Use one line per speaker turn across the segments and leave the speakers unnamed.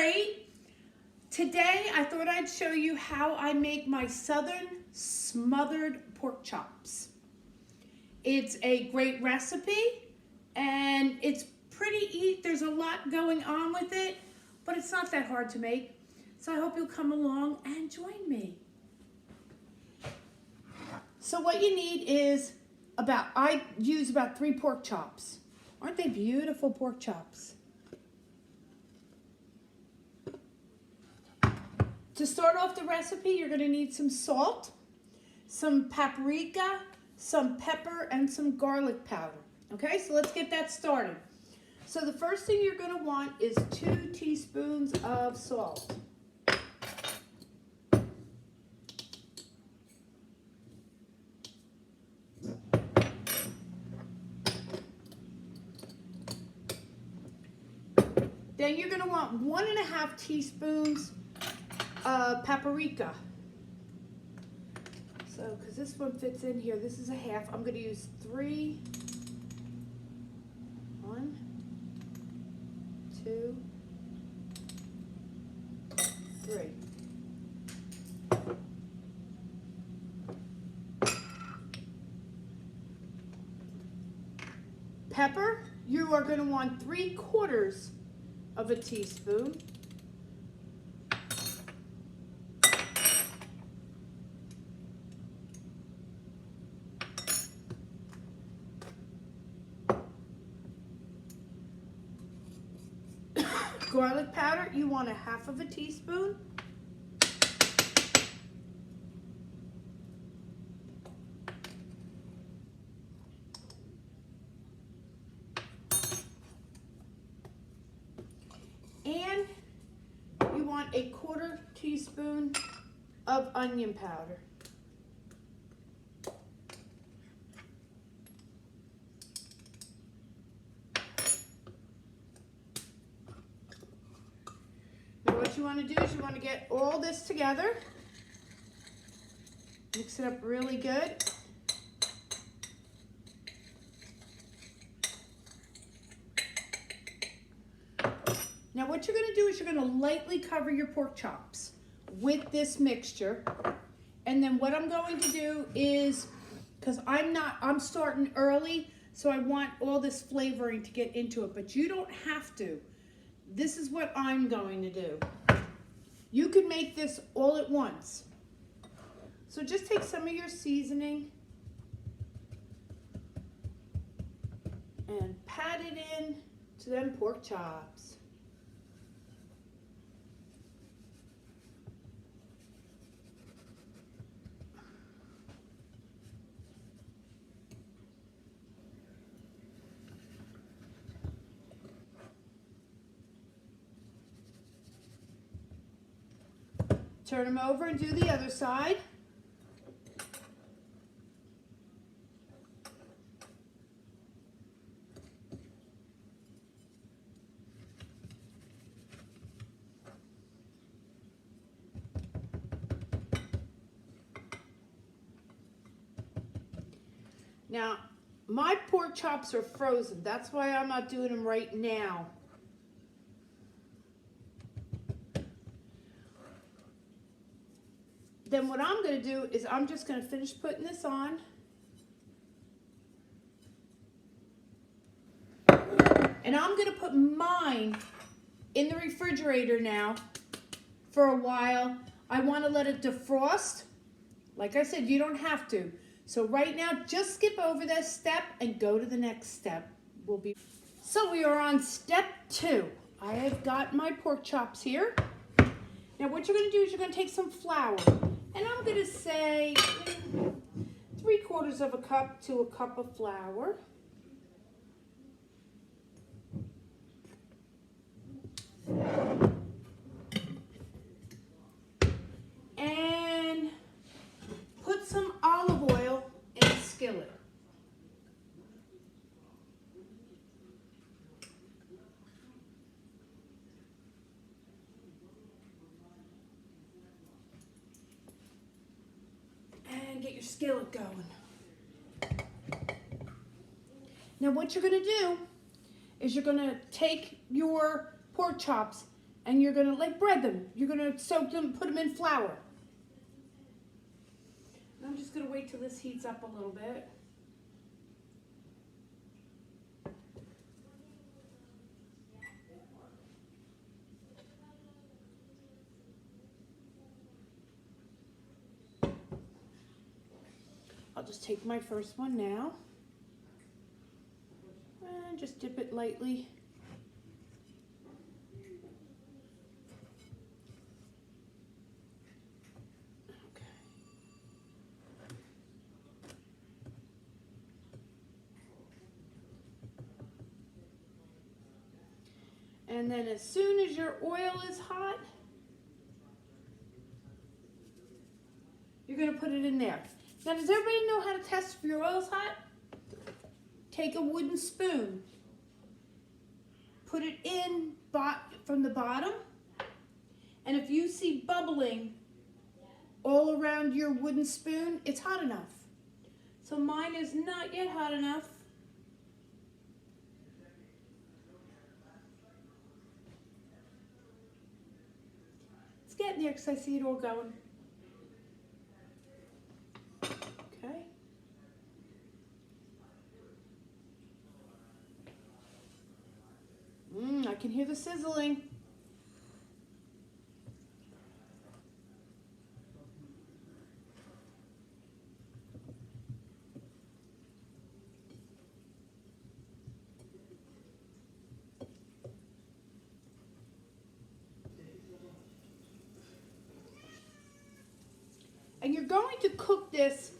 great. Today I thought I'd show you how I make my southern smothered pork chops. It's a great recipe and it's pretty easy. There's a lot going on with it, but it's not that hard to make. So I hope you'll come along and join me. So what you need is I use about 3 pork chops. Aren't they beautiful pork chops? To start off the recipe, you're going to need some salt, some paprika, some pepper, and some garlic powder. Okay, so let's get that started. So the first thing you're going to want is 2 teaspoons of salt. Then you're going to want 1½ teaspoons of paprika. So, because this one fits in here, this is a half. I'm going to use 3. 1, 2, 3. Pepper, you are going to want 3/4 of a teaspoon. Garlic powder, you want 1/2 teaspoon. And you want 1/4 teaspoon of onion powder. Now what you want to do is you want to get all this together. Mix it up really good. Now what you're going to do is you're going to lightly cover your pork chops with this mixture. And then what I'm going to do is, because I'm starting early, so I want all this flavoring to get into it, but you don't have to. This is what I'm going to do. You can make this all at once. So just take some of your seasoning and pat it in to them pork chops. Turn them over and do the other side. Now, my pork chops are frozen. That's why I'm not doing them right now. Then what I'm going to do is I'm just going to finish putting this on. And I'm going to put mine in the refrigerator now for a while. I want to let it defrost. Like I said, you don't have to. So right now, just skip over this step and go to the next step. So we are on step 2. I have got my pork chops here. Now what you're going to do is you're going to take some flour. And I'm going to say 3/4 cup to a cup of flour. And put some olive oil in a skillet. Get your skillet going. Now what you're going to do is you're going to take your pork chops And you're gonna like bread them. You're gonna soak them, put them in flour. And I'm just gonna wait till this heats up a little bit. I'll just take my first one now. And just dip it lightly. And then as soon as your oil is hot, you're going to put it in there. Now, does everybody know how to test if your oil's hot? Take a wooden spoon, put it in from the bottom, and if you see bubbling all around your wooden spoon, it's hot enough. So mine is not yet hot enough. Getting there because I see it all going. Okay. I can hear the sizzling. And you're going to cook this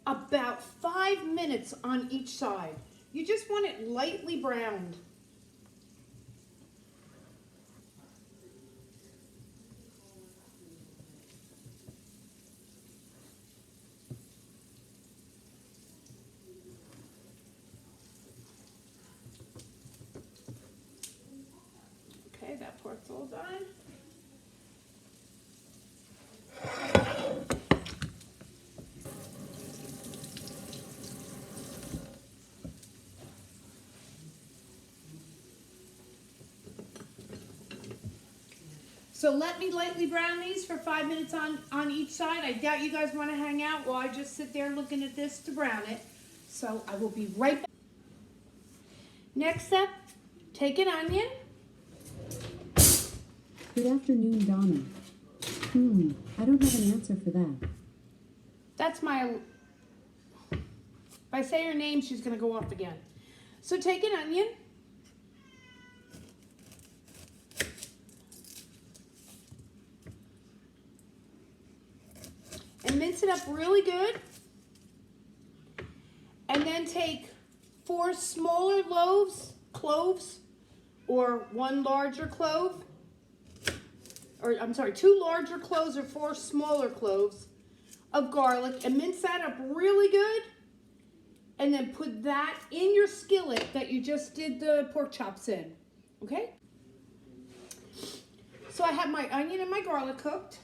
about 5 minutes on each side. You just want it lightly browned. Okay, that part's all done. So let me lightly brown these for 5 minutes on each side. I doubt you guys want to hang out while I just sit there looking at this to brown it. So I will be right back. Next up, take an onion.
Good afternoon, Donna. I don't have an answer for that.
That's my... If I say her name, she's going to go off again. So take an onion. And mince it up really good. And then take 4 smaller cloves, or 1 larger clove. Or I'm sorry, 2 larger cloves or 4 smaller cloves of garlic, and mince that up really good. And then put that in your skillet that you just did the pork chops in. Okay? So I have my onion and my garlic cooked,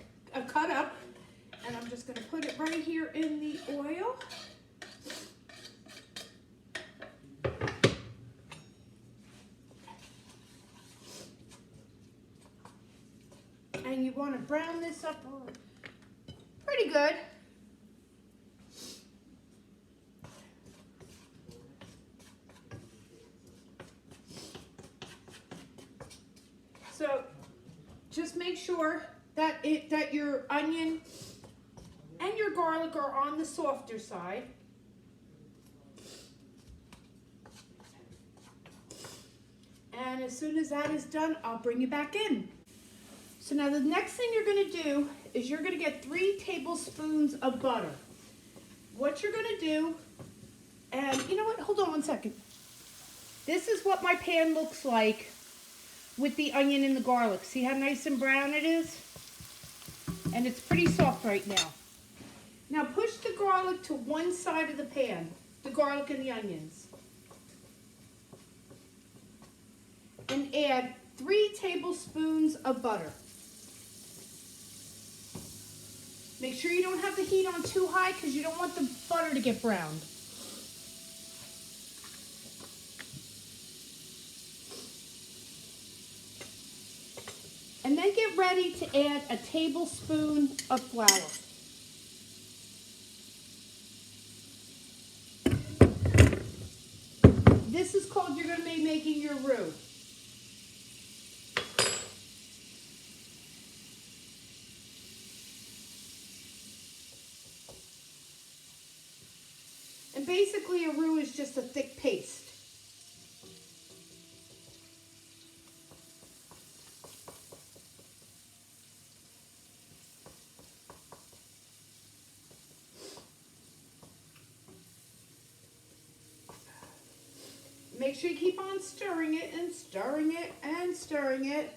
cut up. And I'm just going to put it right here in the oil. And you want to brown this up pretty good. So just make sure that your onion and your garlic are on the softer side. And as soon as that is done, I'll bring you back in. So now the next thing you're going to do is you're going to get 3 tablespoons of butter. What you're going to do, and you know what, hold on 1 second. This is what my pan looks like with the onion and the garlic. See how nice and brown it is? And it's pretty soft right now. Now push the garlic to one side of the pan, the garlic and the onions. And add 3 tablespoons of butter. Make sure you don't have the heat on too high because you don't want the butter to get browned. And then get ready to add a tablespoon of flour. This is called, you're going to be making your roux. And basically a roux is just a thick paste. Make sure you keep on stirring it and stirring it and stirring it.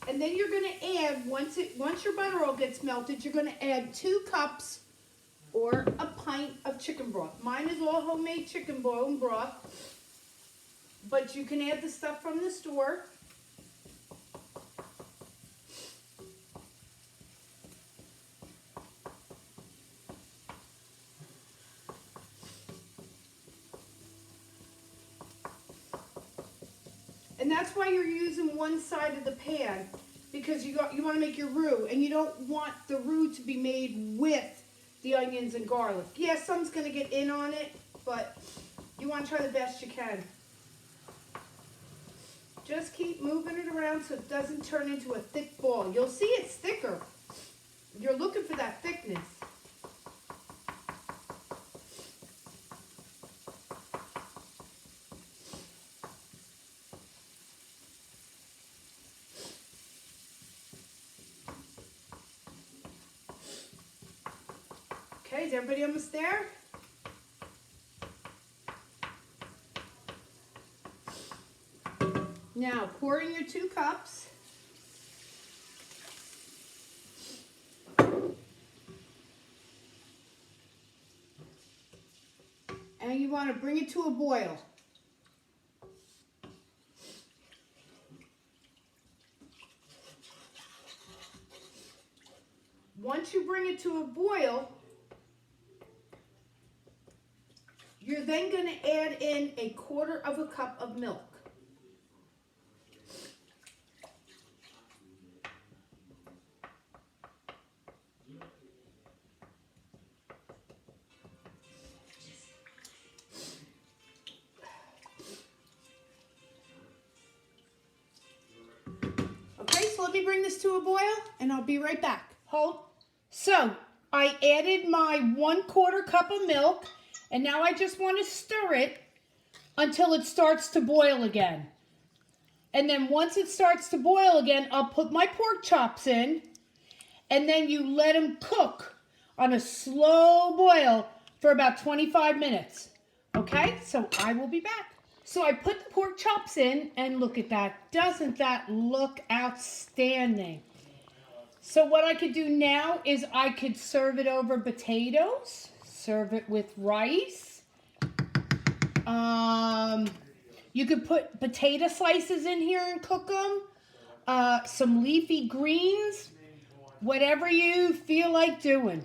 And then you're going to add, once your butter all gets melted, you're going to add 2 cups or a pint of chicken broth. Mine is all homemade chicken bone broth, but you can add the stuff from the store. And that's why you're using one side of the pan, because you want to make your roux, and you don't want the roux to be made with the onions and garlic. Yeah, some's going to get in on it, but you want to try the best you can. Just keep moving it around so it doesn't turn into a thick ball. You'll see it's thicker. You're looking for that thickness. Okay, is everybody almost there? Now, pour in your 2 cups. And you want to bring it to a boil. Once you bring it to a boil, you're then going to add in 1/4 cup of milk. Okay, so let me bring this to a boil and I'll be right back. Hold. So, I added my 1/4 cup of milk. And now I just want to stir it until it starts to boil again. And then once it starts to boil again, I'll put my pork chops in. And then you let them cook on a slow boil for about 25 minutes. Okay, so I will be back. So I put the pork chops in, and look at that. Doesn't that look outstanding? So what I could do now is I could serve it over potatoes. Serve it with rice. You could put potato slices in here and cook them. Some leafy greens. Whatever you feel like doing.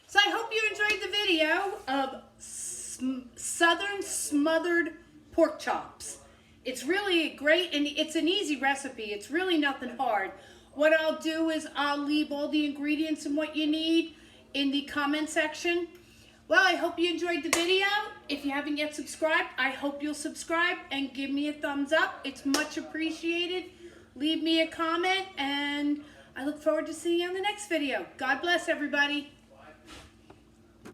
So I hope you enjoyed the video of Southern smothered pork chops. It's really great, and it's an easy recipe. It's really nothing hard. What I'll do is I'll leave all the ingredients and what you need in the comment section. Well, I hope you enjoyed the video. If you haven't yet subscribed, I hope you'll subscribe and give me a thumbs up. It's much appreciated. Leave me a comment, and I look forward to seeing you on the next video. God bless everybody.